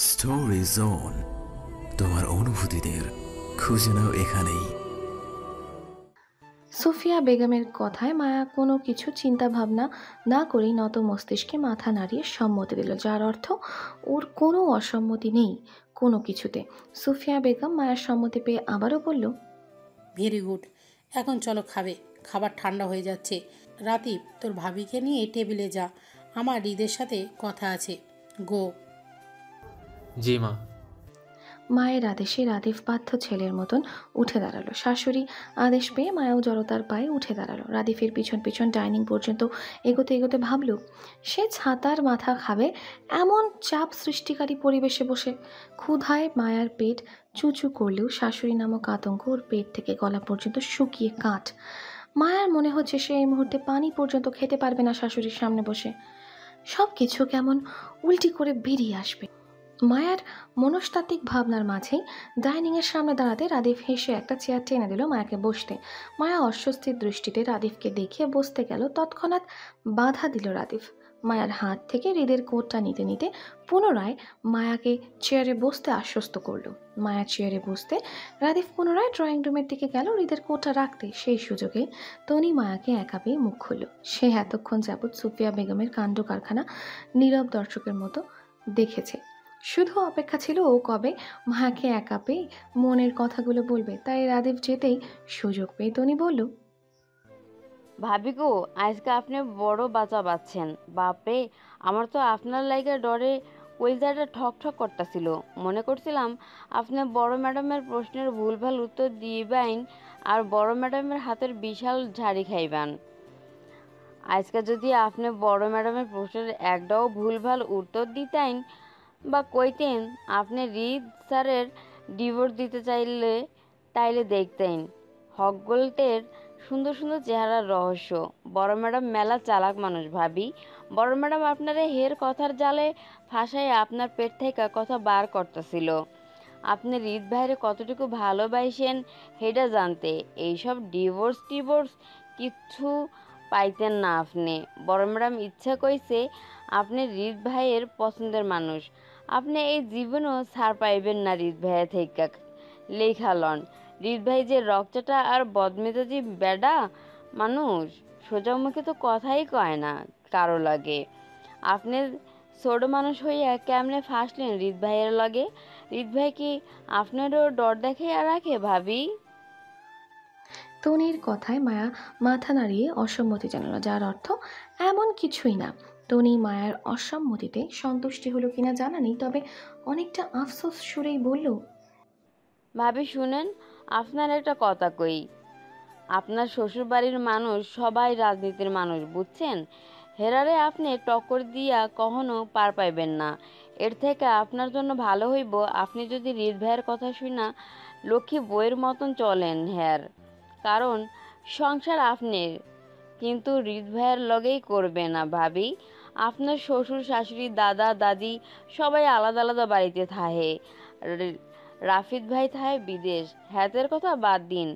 Story zone, তোমার অনুভূতিদের খুঁজে নাও এখানেই। সুফিয়া বেগমের কথায় মায়া কোনো কিছু চিন্তা ভাবনা না করেই নত মস্তিষ্কে মাথা নাড়িয়ে সম্মতি দিল, যার অর্থ ওর কোনো অসম্মতি নেই কোনো কিছুতে। সুফিয়া বেগম মায়ার সম্মতি পেয়ে আবারও বলল, ভেরি গুড। এখন চলো খাবে, খাবার ঠান্ডা হয়ে যাচ্ছে। রাতিব, তোর ভাবিকে নিয়ে টেবিলে যা, আমার হৃদের সাথে কথা আছে। গো। জি মা। মায়ের আদেশে রাদিফ বাধ্য ছেলের মতন উঠে দাঁড়ালো। শাশুড়ি আদেশ পেয়ে মায়াও জড়তার পায়ে উঠে দাঁড়ালো। রাদিফের পিছন পিছন ডাইনিং পর্যন্ত এগোতে এগোতে ভাবল, সে ছাতার মাথা খাবে এমন চাপ সৃষ্টিকারী পরিবেশে বসে। ক্ষুধায় মায়ার পেট চুচু করলেও শাশুড়ি নামক আতঙ্ক ওর পেট থেকে গলা পর্যন্ত শুকিয়ে কাঠ। মায়ার মনে হচ্ছে সে এই মুহূর্তে পানি পর্যন্ত খেতে পারবে না শাশুড়ির সামনে বসে। সব কিছু কেমন উল্টি করে বেরিয়ে আসবে। মায়ার মনস্তাত্ত্বিক ভাবনার মাঝেই ডাইনিংয়ের সামনে দাঁড়াতে রাদিফ হেসে একটা চেয়ার টেনে দিল মায়াকে বসতে। মায়া অস্বস্তির দৃষ্টিতে রাদিফকে দেখে বসতে গেল, তৎক্ষণাৎ বাধা দিল রাদিফ। মায়ার হাত থেকে হৃদের কোটটা নিতে নিতে পুনরায় মায়াকে চেয়ারে বসতে আশ্বস্ত করল। মায়া চেয়ারে বসতে রাদিফ পুনরায় ড্রয়িং রুমের দিকে গেল হৃদের কোটটা রাখতে। সেই সুযোগে তনি মায়াকে একা পেয়ে মুখ খুলল। সে এতক্ষণ যাবৎ সুফিয়া বেগমের কাণ্ড কারখানা নীরব দর্শকের মতো দেখেছে। শুধু অপেক্ষা ছিল ও কবে মায়াকে একা পেয়ে মনের কথাগুলো বলবে। তাই রাদিফ যেতেই সুযোগ পেয়ে তনি বলল, ভাবি গো, আজকে আপনি বড় বাঁচা বাচ্ছেন। বাপরে, আমার তো আপনার লাইগা ডরে কলিজাটা ঠক ঠক করতেছিল। মনে করছিলাম আপনি বড় ম্যাডামের প্রশ্নের ভুলভাল উত্তর দিবেন আর বড় ম্যাডামের হাতের বিশাল ঝাড়ি খাইবেন। আজকে যদি আপনি বড় ম্যাডামের প্রশ্নের একটাও ভুলভাল উত্তর দিতেন বা কইতেন আপনি রিদ স্যারের ডিভোর্স দিতে তাইলে দেখতেন হকগোল্টের সুন্দর সুন্দর চেহারার রহস্য। বড় ম্যাডাম মেলা চালাক মানুষ ভাবি। বড় ম্যাডাম আপনারে হের কথার জালে ফাঁসায় আপনার পেট থেকে কথা বার করতেছিল। আপনি রিদ ভাইরে কতটুকু ভালোবাসেন হেটা জানতে এইসব ডিভোর্স কিচ্ছু পাইতেন না আপনি। বড় ম্যাডাম ইচ্ছা কইছে আপনি রিদ ভাইয়ের পছন্দের মানুষ। আপনি এই জীবনও ছাড় পাইবেন না রিদ ভাইয়ের থেকে লেখা লন। রিদ ভাই যে রক্তটা আর বদমেজাজি বেডা মানুষ, সোজা মুখে তো কথাই কয় না কারো লাগে। আপনি ছোট মানুষ হইয়া কেমনে ফাঁসলেন রিদ ভাইয়ের লগে? রিদ ভাই কি আপনারও ডর দেখাইয়া রাখে ভাবি? তনির কথায় মায়া মাথা নাড়িয়ে অসম্মতি জানালো, যার অর্থ এমন কিছুই না। তনি মায়ার অসম্মতিতে সন্তুষ্টি হলো কিনা জানা নেই, তবে অনেকটা আফসোস সুরেই বলল, ভাবি শুনেন, আপনার একটা কথা কই। আপনার শ্বশুরবাড়ির মানুষ সবাই রাজনীতির মানুষ, বুঝছেন? হেরারে আপনি টক্কর দিয়া কখনো পার পাইবেন না। এর থেকে আপনার জন্য ভালো হইব আপনি যদি রিদ ভাইয়ের কথা শুনা লক্ষ্মী বইয়ের মতন চলেন হ্যার। কারণ সংসার আপনার, কিন্তু রিদ ভাইয়ের লগেই করবে না ভাবি। আপনার শ্বশুর শাশুড়ি দাদা দাদি সবাই আলাদা আলাদা বাড়িতে থাহে। রাফিদ ভাই থাহে বিদেশ। হ্যাতের কথা বাদ দিন,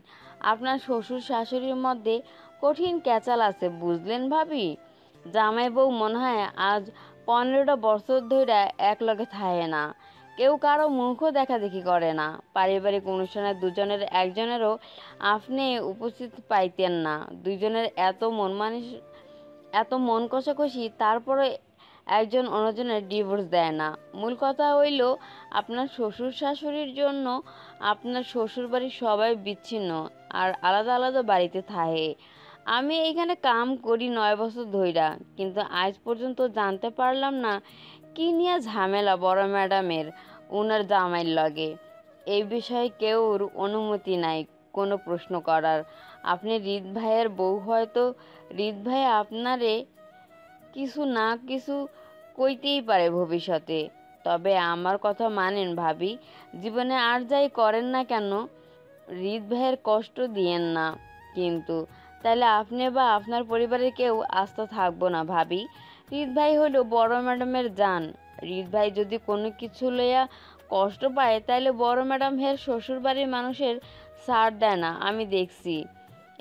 আপনার শ্বশুর শাশুড়ির মধ্যে কঠিন ক্যাচাল আছে, বুঝলেন ভাবি? জামাই বউ মনে হয় আজ 15টা বছর ধরে এক লগে থাহে না। কেউ কারো মুখও দেখা দেখি করে না। পারিবারিক অনুষ্ঠানে দুজনের একজনেরও আপনি উপস্থিত পাইতেন না। দুইজনের এত মন কষাকষি, তারপরে একজন অন্যজনের ডিভোর্স দেয় না। মূল কথা হইল আপনার শ্বশুর শাশুড়ির জন্য আপনার শ্বশুর বাড়ির সবাই বিচ্ছিন্ন আর আলাদা আলাদা বাড়িতে থাহে। আমি এইখানে কাম করি 9 বছর ধইরা, কিন্তু আজ পর্যন্ত জানতে পারলাম না কি নিয়ে ঝামেলা বড় ম্যাডামের উনার জামাইয়ের লগে। এই বিষয়ে কেউর অনুমতি নাই কোনো প্রশ্ন করার। আপনি রিদ ভাইয়ের বউ, হয়তো রিদ ভাই আপনারে কিছু না কিছু কইতেই পারে ভবিষ্যতে। তবে আমার কথা মানেন ভাবি, জীবনে আর যাই করেন না কেন রিদ ভাইয়ের কষ্ট দিয়েন না কিন্তু। তাহলে আপনি বা আপনার পরিবারের কেউ আস্থা থাকবো না ভাবি। রিদ ভাই হলো বড় ম্যাডামের জান। রিদ ভাই যদি কোনো কিছু লইয়া কষ্ট পায় তাইলে বড় ম্যাডাম হের শ্বশুর বাড়ির মানুষের ছাড় দেয় না, আমি দেখছি।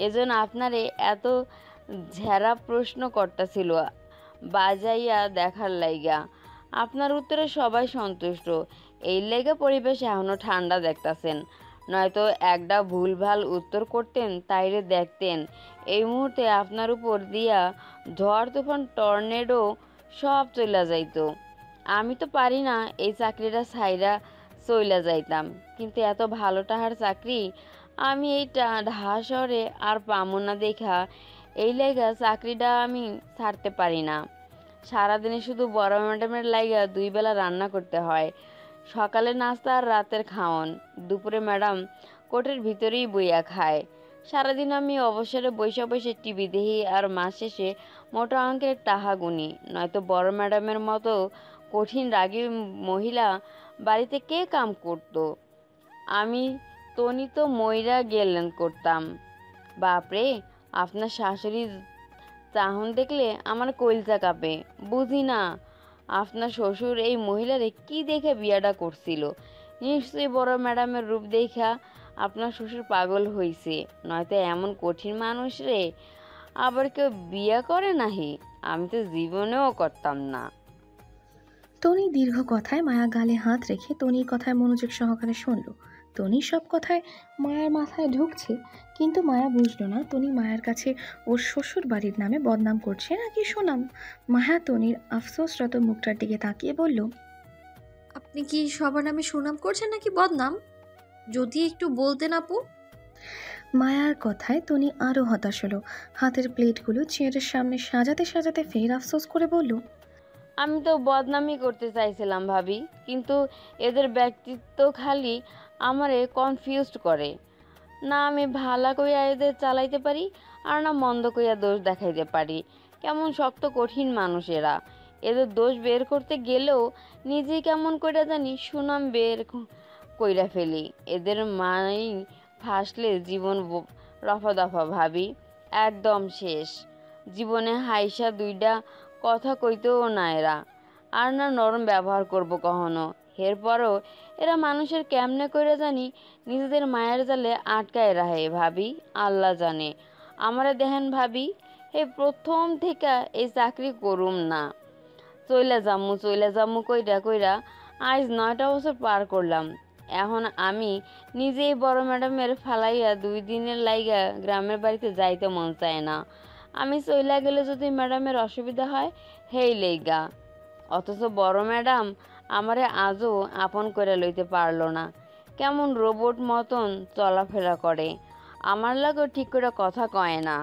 এজন্য আপনারে এত ঝেড়া প্রশ্ন করতেছিল বাজাইয়া দেখার লাইগা। আপনার উত্তরে সবাই সন্তুষ্ট। এই লেগে পরিবেশ এখনো ঠান্ডা দেখতাছেন। নয়তো একটা ভুলভাল উত্তর করতেন তাইরে দেখতেন এই মুহূর্তে আপনার উপর দিয়া ঝড় তুফান টর্নেডো সব চইলা যাইতো। আমি তো পারি না এই চাকরিটা ছাইরা চইলা যাইতাম, কিন্তু এত ভালো টাকার চাকরি আমি এই ঢাকা শহরে আর পামো না দেখা এই লেগা চাকরিটা আমি ছাড়তে পারি না। সারাদিনে শুধু বড় ম্যাডামের লাইগা 2 বেলা রান্না করতে হয়, সকালে নাস্তা আর রাতের খাওয়ান। দুপুরে ম্যাডাম কোটের ভিতরেই বইয়া খায়। সারাদিন আমি অবসরে বৈশা বসে টিভি দেখি আর মাস শেষে মোটা অঙ্কের টাকা গুনি। নয়তো বড় ম্যাডামের মতো কঠিন রাগী মহিলা বাড়িতে কে কাম করতো? আমি তনি তো মইরা গেলেন করতাম। বাপরে, আপনার শাশুড়ি চাহন দেখলে আমার কলিজা কাঁপে। বুঝি না আপনার শ্বশুর এই মহিলারে কি দেখে বিয়াটা করছিল। নিশ্চয়ই বড় ম্যাডামের রূপ দেখা আপনার শ্বশুর পাগল হইছে, নয়তো এমন কঠিন মানুষ রে আবার কেউ বিয়া করে নাহি। আমি তো জীবনেও করতাম না। তনি দীর্ঘ কথায় মায়া গালে হাত রেখে তনির কথায় মনোযোগ সহকারে শুনল। তনি সব কথায় মায়ার মাথায় ঢুকছে, কিন্তু মায়া বুঝলো না তনি মায়ের কাছে ওর শ্বশুর বাড়ির নামে বদনাম করছে নাকি সুনাম। মায়া তনির আফসোসরত মুখটার দিকে তাকিয়ে বলল, আপনি কি সবার নামে সুনাম করছেন নাকি বদনাম? যদি একটু বলতেন আপু। মায়ার কথায় তনি আরও হতাশ হলো। হাতের প্লেটগুলো চেয়ারের সামনে সাজাতে সাজাতে ফের আফসোস করে বলল, আমি তো বদনামই করতে চাইছিলাম ভাবি, কিন্তু এদের ব্যক্তিত্ব খালি আমারে কনফিউজড করে। না আমি ভালা কইয়া এদের চালাইতে পারি, আর না মন্দ কইয়া দোষ দেখাইতে পারি। কেমন শক্ত কঠিন মানুষ এরা। এদের দোষ বের করতে গেলেও নিজেই কেমন কইরা জানি সুনাম বের কইরা ফেলি। এদের মাই ফাঁসলে জীবন রফা দফা ভাবি, একদম শেষ। জীবনে হাইসা 2টা কথা কইতেও না এরা, আর না নরম ব্যবহার করব কখনো। এরপরও এরা মানুষের কেমনে কইরা জানি নিজেদের মায়ের জালে আটকায় রাখে ভাবি, আল্লাহ জানে। আমারে দেখেন ভাবি, এই প্রথম থেকে এই চাকরি করুম না, চইলা যামু কইরা কইরা আজ 9টা বছর পার করলাম। এখন আমি নিজেই বড় ম্যাডামের ফালাইয়া 2 দিনের লাইগা গ্রামের বাড়িতে যাইতে মন চায় না। আমি চইলা গেলে যদি ম্যাডামের অসুবিধা হয় হেই লেগা। অথচ বড় ম্যাডাম আমারে আজও আপন করে লইতে পারলো না। কেমন রোবট মতন চলাফেরা করে, আমার লাগেও ঠিক করে কথা কয় না।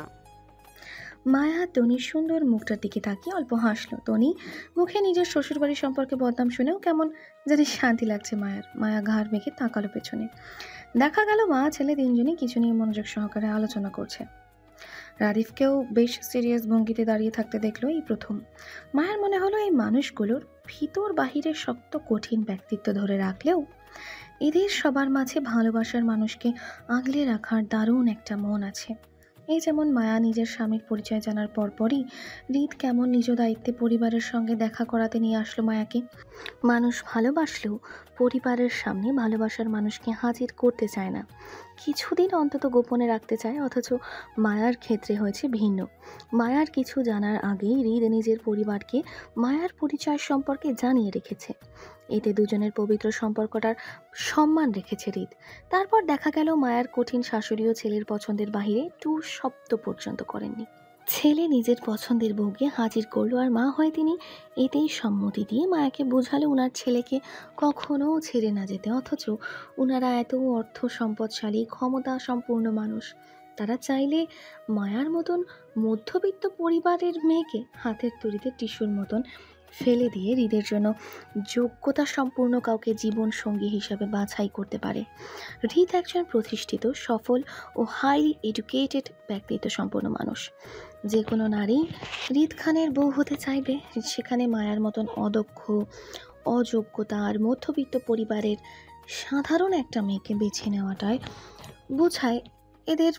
মায়া তনির সুন্দর মুখটার দিকে তাকিয়ে অল্প হাসলো। তনি মুখে নিজের শ্বশুরবাড়ি সম্পর্কে বদনাম শুনেও কেমন জানি শান্তি লাগছে মায়ার। মায়া ঘাড় মেখে তাকালো পেছনে। দেখা গেল মা ছেলে 3জনই কিছু নিয়ে মনোযোগ সহকারে আলোচনা করছে। রাদিফকেও বেশ সিরিয়াস ভঙ্গিতে দাঁড়িয়ে থাকতে দেখলো এই প্রথম। মায়ের মনে হলো এই মানুষগুলোর ভিতর বাহিরে শক্ত কঠিন ব্যক্তিত্ব ধরে রাখলেও এদের সবার মাঝে ভালোবাসার মানুষকে আগলে রাখার দারুণ একটা মন আছে। এই যেমন মায়া নিজের স্বামীর পরিচয় জানার পরপরই হৃদ কেমন নিজ দায়িত্বে পরিবারের সঙ্গে দেখা করাতে নিয়ে আসলো মায়াকে। মানুষ ভালোবাসলেও পরিবারের সামনে ভালোবাসার মানুষকে হাজির করতে চায় না, কিছুদিন অন্তত গোপনে রাখতে চায়। অথচ মায়ার ক্ষেত্রে হয়েছে ভিন্ন। মায়ার কিছু জানার আগেই হৃদ নিজের পরিবারকে মায়ার পরিচয় সম্পর্কে জানিয়ে রেখেছে। এতে দুজনের পবিত্র সম্পর্কটার সম্মান রেখেছে হৃদ। তারপর দেখা গেল মায়ার কঠিন শাশুড়িও ছেলের পছন্দের বাহিরে টু শব্দ পর্যন্ত করেননি। ছেলে নিজের পছন্দের বউকে হাজির করলো, আর মা হয়ে তিনি এতেই সম্মতি দিয়ে মায়াকে বোঝালো ওনার ছেলেকে কখনো ছেড়ে না যেতে। অথচ ওনারা এত অর্থ সম্পদশালী ক্ষমতা সম্পূর্ণ মানুষ, তারা চাইলে মায়ার মতন মধ্যবিত্ত পরিবারের মেয়েকে হাতের তৈরিতে টিস্যুর মতন ফেলে দিয়ে হৃদের জন্য যোগ্যতা সম্পূর্ণ কাউকে জীবন সঙ্গী হিসাবে বাছাই করতে পারে। হৃদ একজন প্রতিষ্ঠিত, সফল ও হাইলি এডুকেটেড ব্যক্তিত্ব সম্পন্ন মানুষ। যে কোনো নারী হৃদ খানের বউ হতে চাইবে, সেখানে মায়ার মতন অদক্ষ, অযোগ্যতা আর মধ্যবিত্ত পরিবারের সাধারণ একটা মেয়েকে বেছে নেওয়াটাই বোঝায় এদের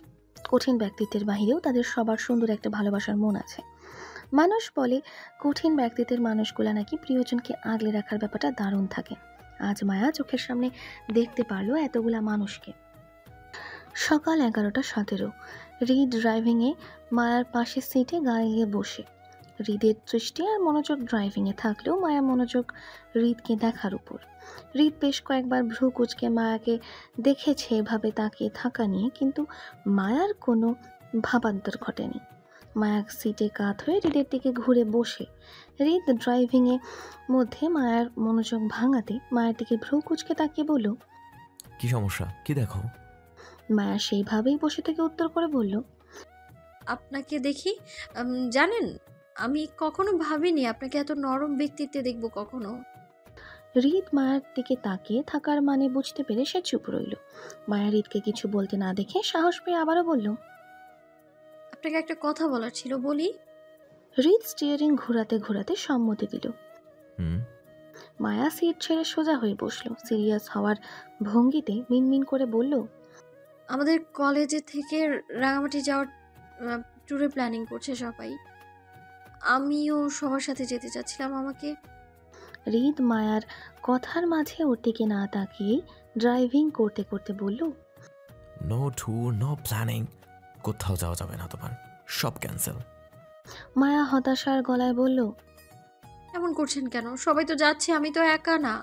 কঠিন ব্যক্তিত্বের বাহিরেও তাদের সবার সুন্দর একটা ভালোবাসার মন আছে। মানুষ বলে কঠিন ব্যক্তিত্বের মানুষগুলা নাকি প্রিয়জনকে আগলে রাখার ব্যাপারটা দারুণ থাকে। আজ মায়া চোখের সামনে দেখতে পারলো এতগুলা মানুষকে। সকাল 11:17, হৃদ ড্রাইভিংয়ে মায়ার পাশের সিটে গায়ে বসে। হৃদের দৃষ্টি আর মনোযোগ ড্রাইভিংয়ে থাকলেও মায়া মনোযোগ হৃদকে দেখার উপর। হৃদ বেশ কয়েকবার ভ্রু কুঁচকে মায়াকে দেখেছে এভাবে তাকিয়ে থাকা নিয়ে, কিন্তু মায়ার কোনো ভাবান্তর ঘটেনি। মায়া সিটে কাত হয়ে হৃদের দিকে ঘুরে বসে। হৃদ ড্রাইভিংয়ের মধ্যে মায়ার মনোযোগ ভাঙাতে মায়ের দিকে ভ্রু কুঁচকে তাকিয়ে বলল, কি সমস্যা, কি দেখো? মায়া সেইভাবেই বসে থেকে উত্তর করে বলল, আপনাকে দেখি জানেন, আমি কখনো ভাবিনি আপনাকে এত নরম ব্যক্তিত্বে দেখব কখনো। হৃদ মায়ের দিকে তাকিয়ে থাকার মানে বুঝতে পেরে সে চুপ রইল। মায়া হৃদকে কিছু বলতে না দেখে সাহস পেয়ে আবারও বলল, আপনাকে একটা কথা বলার ছিল, বলি? হৃদ স্টিয়ারিং ঘোরাতে ঘোরাতে সম্মতি দিল। হুম। মায়া সিট ছেড়ে সোজা হয়ে বসলো। সিরিয়াস হওয়ার ভঙ্গিতে মিনমিন করে বলল, আমাদের কলেজে থেকে রাঙামাটি যাওয়ার ট্যুরে প্ল্যানিং করছে সবাই। আমিও সবার সাথে যেতে চাচ্ছিলাম। আমাকে হৃদ মায়ার কথার মাঝে ওর দিকে না তাকিয়ে ড্রাইভিং করতে করতে বলল, নো ট্যুর, নো প্ল্যানিং, কোথাও যাওয়া যাবে না তোমার, সব ক্যান্সেল। মায়া হতাশার গলায় বলল, এমন করছেন কেন? সবাই তো যাচ্ছে, আমি তো একা না।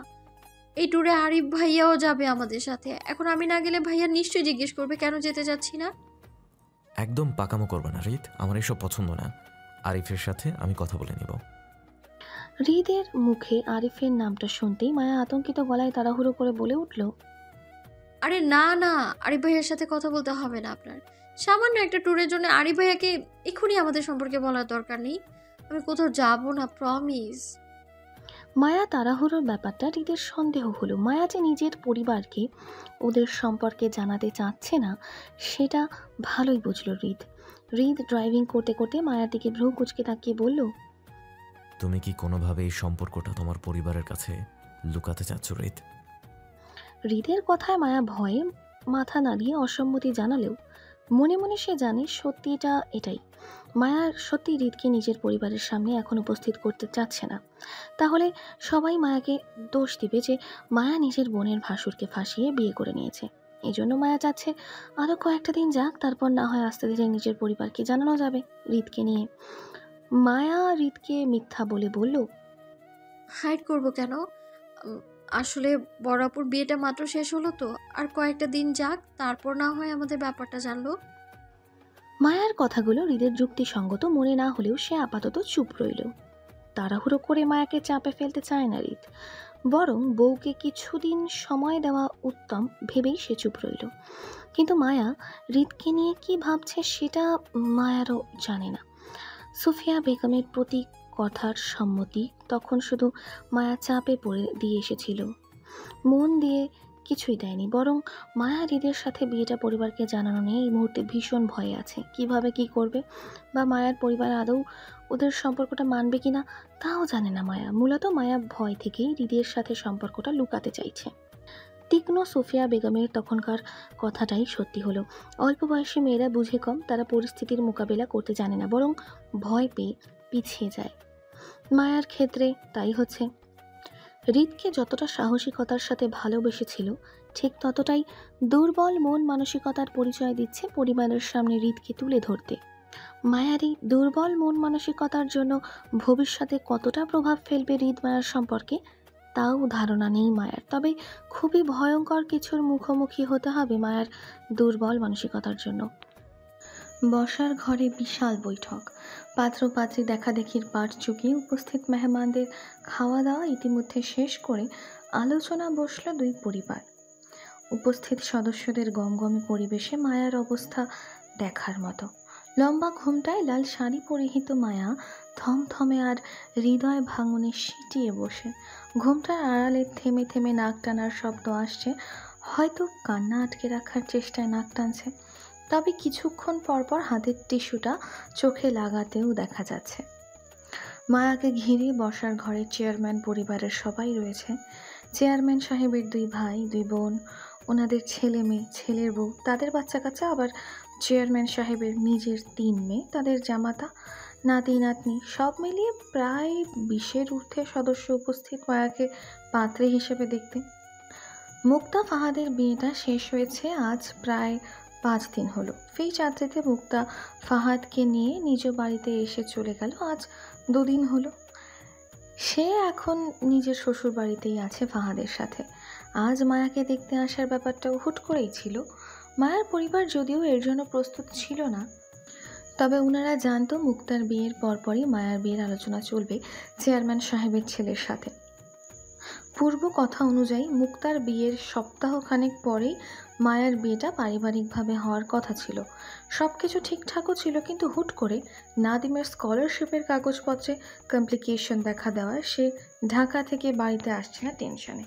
এই ট্যুরে আরিফ ভাইয়াও যাবে আমাদের সাথে। এখন আমি না গেলে ভাইয়া নিশ্চয়ই জিজ্ঞেস করবে কেন যেতে যাচ্ছি না। একদম পাকামো করবে না হৃদ, আমার এসব পছন্দ না। আরিফের সাথে আমি কথা বলে নিব। হৃদের মুখে আরিফের নামটা শুনতেই মায়া আতঙ্কিত গলায় তাড়াহুড়ো করে বলে উঠল, আরে না না, আরিফ ভাইয়ার সাথে কথা বলতে হবে না আপনার। সামান্য একটা ট্যুরের জন্য আরিফ ভাইয়াকে এক্ষুনি আমাদের সম্পর্কে বলার দরকার নেই। আমি কোথাও যাব না, প্রমিস। মায়া তাড়াহুড়োর ব্যাপারটা হৃদের সন্দেহ হলো। মায়া যে নিজের পরিবারকে ওদের সম্পর্কে জানাতে চাচ্ছে না সেটা ভালোই বুঝলো হৃদ। হৃদ ড্রাইভিং করতে করতে মায়ার দিকে ভ্রু কুঁচকে তাকিয়ে বলল, তুমি কি কোনোভাবে এই সম্পর্কটা তোমার পরিবারের কাছে লুকাতে চাচ্ছ হৃদ? হৃদের কথায় মায়া ভয়ে মাথা নাড়িয়ে অসম্মতি জানালেও মনে মনে সে জানে সত্যিটা এটাই। মায়া সত্যি হৃদকে নিজের পরিবারের সামনে এখন উপস্থিত করতে চাচ্ছে না। তাহলে সবাই মায়াকে দোষ দিবে যে মায়া নিজের বোনের ভাসুরকে ফাঁসিয়ে বিয়ে করে নিয়েছে। এজন্য মায়া চাচ্ছে আরও কয়েকটা দিন যাক, তারপর না হয় আস্তে ধীরে নিজের পরিবারকে জানানো যাবে হৃদকে নিয়ে। মায়া হৃদকে মিথ্যা বলে বলল, হাইড করব কেন? আসলে বড়াপুর বিয়েটা মাত্র শেষ হলো তো, আর কয়েকটা দিন যাক, তারপর না হয় আমাদের ব্যাপারটা জানলো। মায়ার কথাগুলো হৃদের যুক্তিসঙ্গত মনে না হলেও সে আপাতত চুপ রইল। তাড়াহুড়ো করে মায়াকে চাপে ফেলতে চায় না হৃদ, বরং বউকে কিছুদিন সময় দেওয়া উত্তম ভেবেই সে চুপ রইল। কিন্তু মায়া হৃদকে নিয়ে কি ভাবছে সেটা মায়ারও জানে না। সুফিয়া বেগমের প্রতি কথার সম্মতি তখন শুধু মায়া চাপে পড়ে দিয়ে এসেছিল, মন দিয়ে কিছুই দেয়নি। বরং মায়া হৃদের সাথে বিয়েটা পরিবারকে জানানো নিয়ে এই মুহূর্তে ভীষণ ভয়ে আছে। কিভাবে কি করবে, বা মায়ার পরিবার আদৌ ওদের সম্পর্কটা মানবে কিনা তাও জানে না মায়া। মূলত মায়া ভয় থেকেই হৃদের সাথে সম্পর্কটা লুকাতে চাইছে। তীক্ষ্ণ সুফিয়া বেগমের তখনকার কথাটাই সত্যি হলো। অল্প বয়সী মেয়েরা বুঝে কম, তারা পরিস্থিতির মোকাবেলা করতে জানে না, বরং ভয় পেয়ে পিছিয়ে যায়। মায়ার ক্ষেত্রে তাই হচ্ছে। হৃদকে যতটা সাহসিকতার সাথে ভালোবেসেছিল ঠিক ততটাই দুর্বল মন মানসিকতার পরিচয় দিচ্ছে পরিবারের সামনে হৃদকে তুলে ধরতে। মায়ারই দুর্বল মন মানসিকতার জন্য ভবিষ্যতে কতটা প্রভাব ফেলবে হৃদ মায়ার সম্পর্কে তাও ধারণা নেই মায়ার। তবে খুবই ভয়ঙ্কর কিছুর মুখোমুখি হতে হবে মায়ার দুর্বল মানসিকতার জন্য। বসার ঘরে বিশাল বৈঠক। পাত্রপাত্রী দেখাদেখির পাট চুকিয়ে উপস্থিত মেহমানদের খাওয়া দাওয়া ইতিমধ্যে শেষ করে আলোচনা বসল দুই পরিবার। উপস্থিত সদস্যদের গমগমে পরিবেশে মায়ার অবস্থা দেখার মতো। লম্বা ঘোমটায় লাল শাড়ি পরিহিত মায়া থমথমে আর হৃদয় ভাঙনে সিটিয়ে বসে। ঘোমটার আড়ালে থেমে থেমে নাক টানার শব্দ আসছে, হয়তো কান্না আটকে রাখার চেষ্টায় নাক টানছে। তবে কিছুক্ষণ পরপর হাতের টিস্যুটা চোখে লাগাতেও দেখা যাচ্ছে। মায়াকে ঘিরে বসার ঘরে চেয়ারম্যান পরিবারের সবাই রয়েছে। চেয়ারম্যান সাহেবের দুই ভাই, দুই বোন, ওনাদের ছেলে মেয়ে, ছেলের বউ, তাদের বাচ্চা কাচ্চা, আবার চেয়ারম্যান সাহেবের নিজের 3 মেয়ে, তাদের জামাতা, নাতি নাতনি, সব মিলিয়ে প্রায় 20-এর ঊর্ধ্বে সদস্য উপস্থিত মায়াকে পাত্রী হিসেবে দেখতে। মুক্তা ফাহাদের বিয়েটা শেষ হয়েছে আজ প্রায় 5 দিন হলো। ফেজ রাত্রিতে মুক্তা ফাহাদকে নিয়ে নিজ বাড়িতে এসে চলে গেল আজ 2 দিন হলো। সে এখন নিজের শ্বশুর বাড়িতেই আছে ফাহাদের সাথে। আজ মায়াকে দেখতে আসার ব্যাপারটাও হুট করেই ছিল। মায়ার পরিবার যদিও এর জন্য প্রস্তুত ছিল না, তবে ওনারা জানতো মুক্তার বিয়ের পরপরই মায়ার বিয়ের আলোচনা চলবে চেয়ারম্যান সাহেবের ছেলের সাথে। পূর্ব কথা অনুযায়ী মুক্তার বিয়ের সপ্তাহখানেক পরেই মায়ার বিয়েটা পারিবারিকভাবে হওয়ার কথা ছিল। সব কিছু ঠিকঠাকও ছিল, কিন্তু হুট করে নাদিমের স্কলারশিপের কাগজপত্রে কমপ্লিকেশন দেখা দেওয়ায় সে ঢাকা থেকে বাড়িতে আসছে না টেনশনে,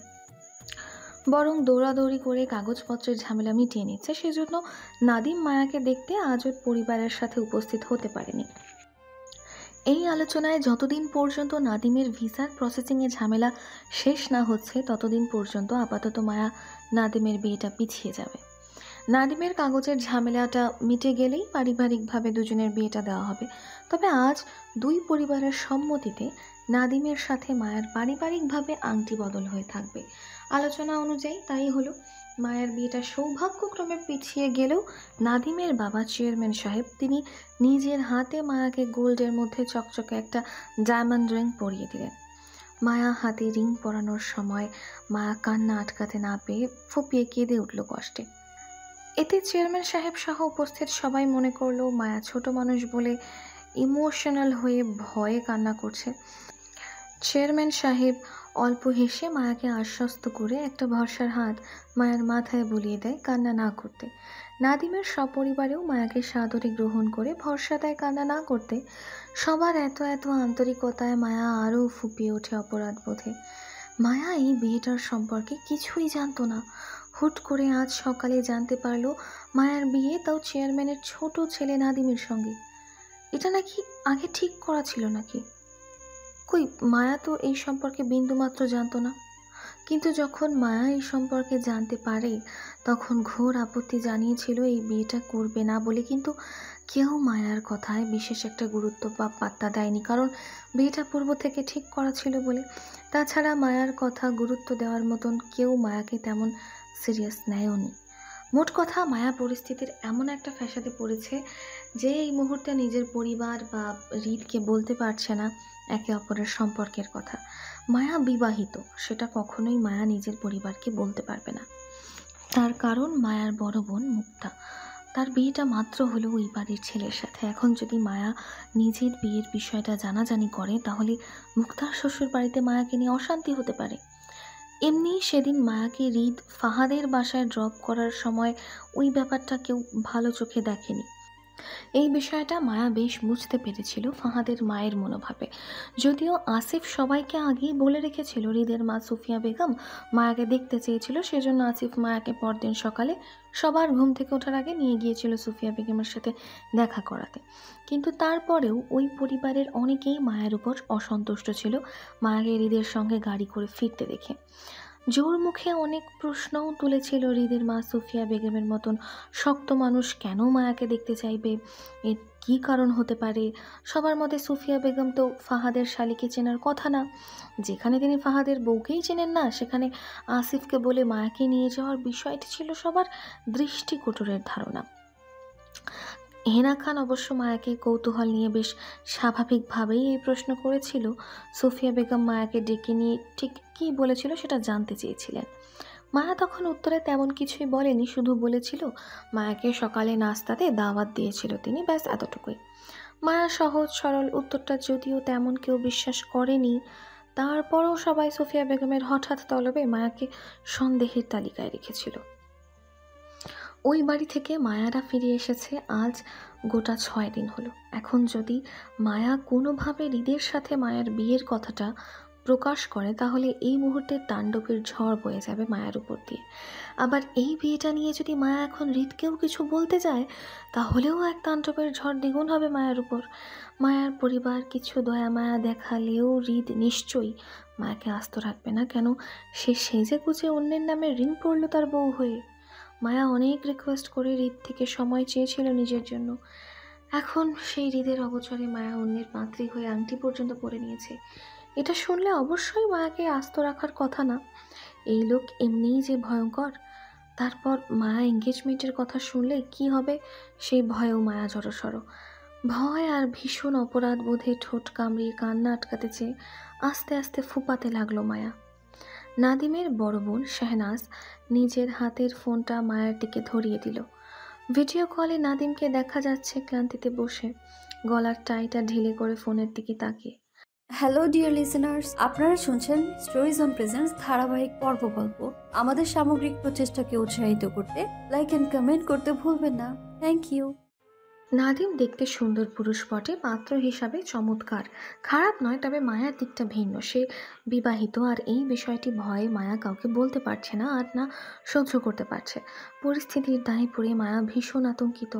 বরং দৌড়াদৌড়ি করে কাগজপত্রের ঝামেলা মিটিয়ে নিচ্ছে। সেজন্য নাদিম মায়াকে দেখতে আজ ওর পরিবারের সাথে উপস্থিত হতে পারেনি। এই আলোচনায় যতদিন পর্যন্ত নাদিমের ভিসার প্রসেসিংয়ে ঝামেলা শেষ না হচ্ছে ততদিন পর্যন্ত আপাতত মায়া নাদিমের বিয়েটা পিছিয়ে যাবে। নাদিমের কাগজের ঝামেলাটা মিটে গেলেই পারিবারিকভাবে দুজনের বিয়েটা দেওয়া হবে। তবে আজ 2 পরিবারের সম্মতিতে নাদিমের সাথে মায়ার পারিবারিকভাবে আংটি বদল হয়ে থাকবে। আলোচনা অনুযায়ী তাই হলো। মায়ের বিয়েটা সৌভাগ্যক্রমে পিছিয়ে গেলেও নাদিমের বাবা চেয়ারম্যান সাহেব তিনি নিজের হাতে মায়াকে গোল্ডের মধ্যে চকচকে একটা ডায়মন্ড রিং পরিয়ে দিলেন। মায়া হাতে রিং পরানোর সময় মায়া কান্না আটকাতে না পেয়ে ফুপিয়ে কেঁদে উঠল কষ্টে। এতে চেয়ারম্যান সাহেব সহ উপস্থিত সবাই মনে করলো মায়া ছোট মানুষ বলে ইমোশনাল হয়ে ভয়ে কান্না করছে। চেয়ারম্যান সাহেব অল্প হেসে মায়াকে আশ্বস্ত করে একটা ভরসার হাত মায়ের মাথায় বুলিয়ে দেয় কান্না না করতে। নাদিমের সপরিবারেও মায়াকে সাদরে গ্রহণ করে ভরসা দেয় কান্না না করতে। সবার এত এত আন্তরিকতায় মায়া আরও ফুপিয়ে ওঠে অপরাধ বোধে। মায়া এই বিয়েটার সম্পর্কে কিছুই জানতো না। হুট করে আজ সকালে জানতে পারলো মায়ার বিয়ে, তাও চেয়ারম্যানের ছোট ছেলে নাদিমের সঙ্গে। এটা নাকি আগে ঠিক করা ছিল নাকি? কই, মায়া তো এই সম্পর্কে বিন্দুমাত্র জানতো না। কিন্তু যখন মায়া এই সম্পর্কে জানতে পারে তখন ঘোর আপত্তি জানিয়েছিল এই বিয়েটা করবে না বলে, কিন্তু কেউ মায়ার কথায় বিশেষ একটা গুরুত্ব বা পাত্তা দেয়নি, কারণ বিয়েটা পূর্ব থেকে ঠিক করা ছিল বলে। তাছাড়া মায়ার কথা গুরুত্ব দেওয়ার মতন কেউ মায়াকে তেমন সিরিয়াস নেয়ওনি। মোট কথা, মায়া পরিস্থিতির এমন একটা ফ্যাসাদে পড়েছে যে এই মুহূর্তে নিজের পরিবার বা হৃদকে বলতে পারছে না একে অপরের সম্পর্কের কথা। মায়া বিবাহিত, সেটা কখনোই মায়া নিজের পরিবারকে বলতে পারবে না। তার কারণ মায়ার বড় বোন মুক্তা, তার বিয়েটা মাত্র হলো ওই বাড়ির ছেলের সাথে। এখন যদি মায়া নিজের বিয়ের বিষয়টা জানাজানি করে তাহলে মুক্তার শ্বশুর বাড়িতে মায়াকে নিয়ে অশান্তি হতে পারে। এমনি সেদিন মায়াকে হৃদ ফাহাদের বাসায় ড্রপ করার সময় ওই ব্যাপারটা কেউ ভালো চোখে দেখেনি। এই বিষয়টা মায়া বেশ বুঝতে পেরেছিল ফাহাদের মায়ের মনোভাবে। যদিও আসিফ সবাইকে আগেই বলে রেখেছিল হৃদের মা সুফিয়া বেগম মায়াকে দেখতে চেয়েছিল, সেজন্য আসিফ মায়াকে পরদিন সকালে সবার ঘুম থেকে ওঠার আগে নিয়ে গিয়েছিল সুফিয়া বেগমের সাথে দেখা করাতে। কিন্তু তারপরেও ওই পরিবারের অনেকেই মায়ের উপর অসন্তুষ্ট ছিল মায়াকে হৃদের সঙ্গে গাড়ি করে ফিরতে দেখে। জোর মুখে অনেক প্রশ্নও তুলেছিল হৃদের মা সুফিয়া বেগমের মতন শক্ত মানুষ কেন মায়াকে দেখতে চাইবে, এর কী কারণ হতে পারে। সবার মতে সুফিয়া বেগম তো ফাহাদের শালিকে চেনার কথা না। যেখানে তিনি ফাহাদের বউকেই চেনেন না, সেখানে আসিফকে বলে মায়াকে নিয়ে যাওয়ার বিষয়টি ছিল সবার দৃষ্টিকটুরের ধারণা। হেনা খান অবশ্য মায়াকে কৌতূহল নিয়ে বেশ স্বাভাবিকভাবেই এই প্রশ্ন করেছিল। সুফিয়া বেগম মায়াকে ডেকে নিয়ে ঠিক কী বলেছিল সেটা জানতে চেয়েছিলেন। মায়া তখন উত্তরে তেমন কিছুই বলেনি, শুধু বলেছিল মায়াকে সকালে নাস্তাতে দাওয়াত দিয়েছিল তিনি, ব্যাস এতটুকুই। মায়া সহজ সরল উত্তরটা যদিও তেমন কেউ বিশ্বাস করেনি, তারপরও সবাই সুফিয়া বেগমের হঠাৎ তলবে মায়াকে সন্দেহের তালিকায় রেখেছিল। ওই বাড়ি থেকে মায়ারা ফিরে এসেছে আজ গোটা 6 দিন হলো। এখন যদি মায়া কোনোভাবে হৃদের সাথে মায়ার বিয়ের কথাটা প্রকাশ করে তাহলে এই মুহূর্তে তাণ্ডবের ঝড় বয়ে যাবে মায়ার উপর দিয়ে। আবার এই বিয়েটা নিয়ে যদি মায়া এখন হৃদকেও কিছু বলতে যায় তাহলেও এক তাণ্ডবের ঝড় দ্বিগুণ হবে মায়ার উপর। মায়ার পরিবার কিছু দয়া মায়া দেখালেও হৃদ নিশ্চয়ই মায়াকে আস্ত রাখবে না। কেন, সে সেজে গুজে অন্যের নামে রিং পড়ল তার বউ হয়ে। মায়া অনেক রিকোয়েস্ট করে হৃদ থেকে সময় চেয়েছিল নিজের জন্য। এখন সেই হৃদের অগোচরে মায়া অন্যের পাত্রী হয়ে আংটি পর্যন্ত পরে নিয়েছে। এটা শুনলে অবশ্যই মায়াকে আস্ত রাখার কথা না। এই লোক এমনিই যে ভয়ঙ্কর, তারপর মায়া এঙ্গেজমেন্টের কথা শুনলে কি হবে সেই ভয়েও মায়া জড়সড়। ভয় আর ভীষণ অপরাধ বোধে ঠোঁট কামড়িয়ে কান্না আটকাতে চেয়ে আস্তে আস্তে ফুপাতে লাগলো মায়া। নাদিমের বড় বোন শাহনাজ নিজের হাতের ফোনটা মায়ার দিকে ধরিয়ে দিল। ভিডিও কলে নাদিমকে দেখা যাচ্ছে ক্লান্তিতে বসে, গলার টাইটা ঢিলে করে ফোনের দিকে তাকিয়ে। হ্যালো ডিয়ার লিসেনার্স, আপনারা শুনছেন স্টোরিজ অন প্রেজেন্টস ধারাবাহিক পর্ব গল্প। আমাদের সামগ্রিক প্রচেষ্টাকে উৎসাহিত করতে লাইক অ্যান্ড কমেন্ট করতে ভুলবেন না। Thank you. নাদিম দেখতে সুন্দর পুরুষ বটে, পাত্র হিসাবে চমৎকার, খারাপ নয়, তবে মায়ার দিকটা ভিন্ন। সে বিবাহিত, আর এই বিষয়টি ভয়ে মায়া কাউকে বলতে পারছে না আর না সহ্য করতে পারছে। পরিস্থিতির দায়ে পড়ে মায়া ভীষণ আতঙ্কিত।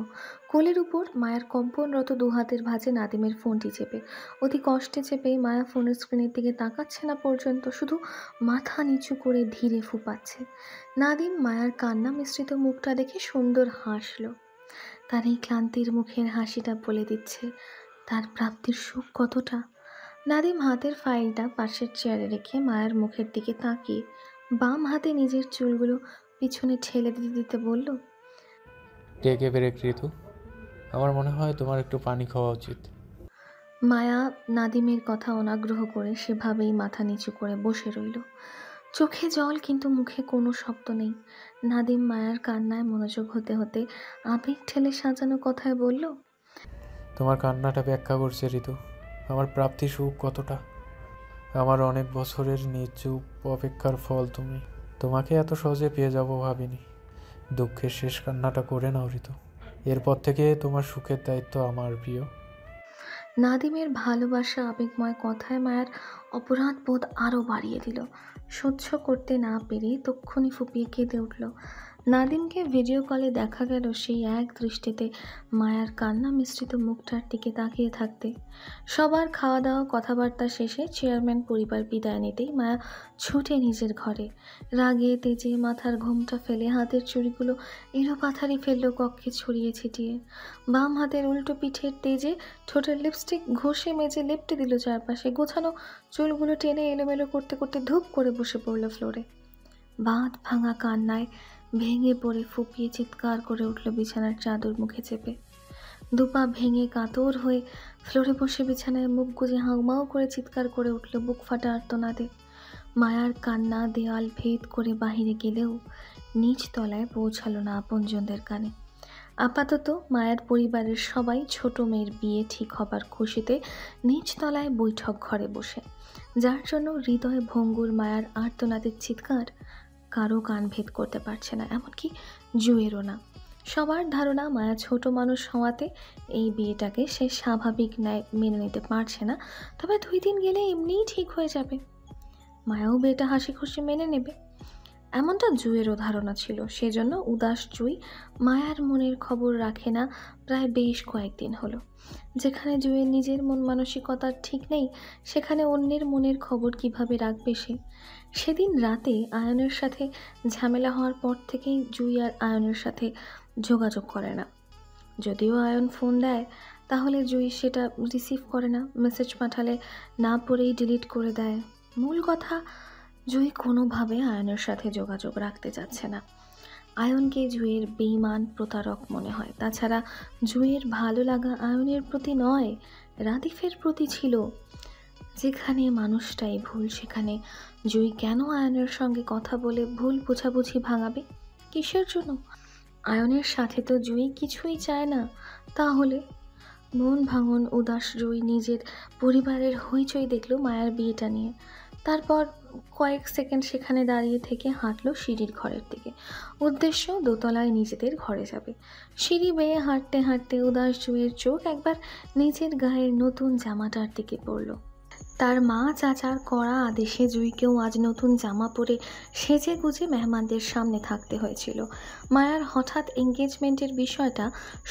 কোলের উপর মায়ার কম্পনরত দুহাতের ভাঁজে নাদিমের ফোনটি চেপে, অতি কষ্টে চেপে মায়া ফোনের স্ক্রিনের দিকে তাকাচ্ছে না পর্যন্ত, শুধু মাথা নিচু করে ধীরে ফুপাচ্ছে। নাদিম মায়ার কান্না মিশ্রিত মুখটা দেখে সুন্দর হাসল। তার এই ক্লান্তির মুখের হাসিটা বলে দিচ্ছে তার প্রাপ্তির সুখ কতটা। নাদিম হাতের ফাইলটা পাশের চেয়ারে রেখে মায়ের মুখের দিকে তাকিয়ে বাম হাতে নিজের চুলগুলো পিছনে ঠেলে দিতে দিতে বলল, টেক এ ব্রেক ঋতু, আমার মনে হয় তোমার একটু পানি খাওয়া উচিত। মায়া নাদিমের কথা অনাগ্রহ করে সেভাবেই মাথা নিচু করে বসে রইল। চোখে জল, কিন্তু মুখে কোনো শব্দ নেই। নাদিম মায়ার কান্নায় মনোযোগ হতে হতে আবেগ ঠেলে সাজানো কথায় বলল, তোমার কান্নাটা ব্যাখ্যা করছে ঋতু, আমার প্রাপ্তি সুখ কতটা। আমার অনেক বছরের নিচুপ অপেক্ষার ফল তুমি। তোমাকে এত সহজে পেয়ে যাব ভাবিনি। দুঃখের শেষ কান্নাটা করে নাও ঋতু, এরপর থেকে তোমার সুখের দায়িত্ব আমার, প্রিয়। নাদিমের ভালোবাসা আবেগময় কথায় মায়ার অপরাধ বোধ আরও বাড়িয়ে দিল। সহ্য করতে না পেরে তক্ষুনি ফুপিয়ে কেঁদে উঠল। নাদিমকে ভিডিও কলে দেখা গেল সেই এক দৃষ্টিতে মায়ার কান্না মিশ্রিত মুখটার দিকে তাকিয়ে থাকতে। সবার খাওয়া দাওয়া কথাবার্তা শেষে চেয়ারম্যান পরিবার বিদায় নিতেই মায়া ছুটে নিজের ঘরে। রাগে তেজে মাথার ঘোমটা ফেলে হাতের চুড়িগুলো এলোপাথারি ফেললো কক্ষে ছড়িয়ে ছিটিয়ে। বাম হাতের উল্টো পিঠের তেজে ঠোঁটের লিপস্টিক ঘষে মেজে লেপটে দিল চারপাশে। গোছানো চুলগুলো টেনে এলোমেলো করতে করতে ধূপ করে বসে পড়ল ফ্লোরে। বাঁধ ভাঙা কান্নায় ভেঙে পড়ে ফুপিয়ে চিৎকার করে উঠল বিছানার চাদর মুখে চেপে। দুপা ভেঙে কাতর হয়ে ফ্লোরে বসে বিছানায় মুখ গুজে হাউমাউ করে চিৎকার করে উঠল বুক ফাটা আর্তনাদে। মায়ার কান্না দেয়াল ভেদ করে বাহিরে গেলেও নিচ তলায় পৌঁছালো না আপনজনদের কানে। আপাতত মায়ের পরিবারের সবাই ছোট মেয়ের বিয়ে ঠিক হবার খুশিতে নিচ তলায় বৈঠক ঘরে বসে, যার জন্য হৃদয় ভঙ্গুর মায়ার আর্তনাদের চিৎকার কারো কান ভেদ করতে পারছে না, এমনকি জুয়েরও না। সবার ধারণা মায়া ছোট মানুষ হওয়াতে এই বিয়েটাকে সে স্বাভাবিক ন্যায় মেনে নিতে পারছে না, তবে 2 দিন গেলে এমনিই ঠিক হয়ে যাবে। মায়াও বিয়েটা হাসি খুশি মেনে নেবে, এমনটা জুয়েরও ধারণা ছিল। সেজন্য উদাস জুই মায়ার মনের খবর রাখে না প্রায় বেশ কয়েকদিন হলো। যেখানে জুয়ের নিজের মন মানসিকতার ঠিক নেই, সেখানে অন্যের মনের খবর কিভাবে রাখবে সে। সেদিন রাতে আয়নের সাথে ঝামেলা হওয়ার পর থেকেই জুই আর আয়নের সাথে যোগাযোগ করে না। যদিও আয়ন ফোন দেয় তাহলে জুই সেটা রিসিভ করে না, মেসেজ পাঠালে না পড়েই ডিলিট করে দেয়। মূল কথা, জুই কোনোভাবে আয়নের সাথে যোগাযোগ রাখতে চাচ্ছে না। আয়নকে জুইয়ের বেঈমান প্রতারক মনে হয়। তাছাড়া জুইয়ের ভালো লাগা আয়নের প্রতি নয়, রাদিফের প্রতি ছিল। যেখানে মানুষটাই ভুল, সেখানে জুই কেন আয়নের সঙ্গে কথা বলে ভুল বোঝাবুঝি ভাঙাবে? কিসের জন্য? আয়নের সাথে তো জুই কিছুই চায় না। তাহলে মন ভাঙন উদাস জুই নিজের পরিবারের হইচই দেখলো মায়ার বিয়েটা নিয়ে। তারপর কয়েক সেকেন্ড সেখানে দাঁড়িয়ে থেকে হাঁটলো সিঁড়ির ঘরের দিকে। উদ্দেশ্য দোতলায় নিজেদের ঘরে যাবে। সিঁড়ি বেয়ে হাঁটতে হাঁটতে উদাস জুইয়ের চোখ একবার নিজের গায়ের নতুন জামাটার দিকে পড়ল। তার মা চাচার কড়া আদেশে জুইকেও আজ নতুন জামা পরে সেজে গুজে মেহমানদের সামনে থাকতে হয়েছিল। মায়ার হঠাৎ এঙ্গেজমেন্টের বিষয়টা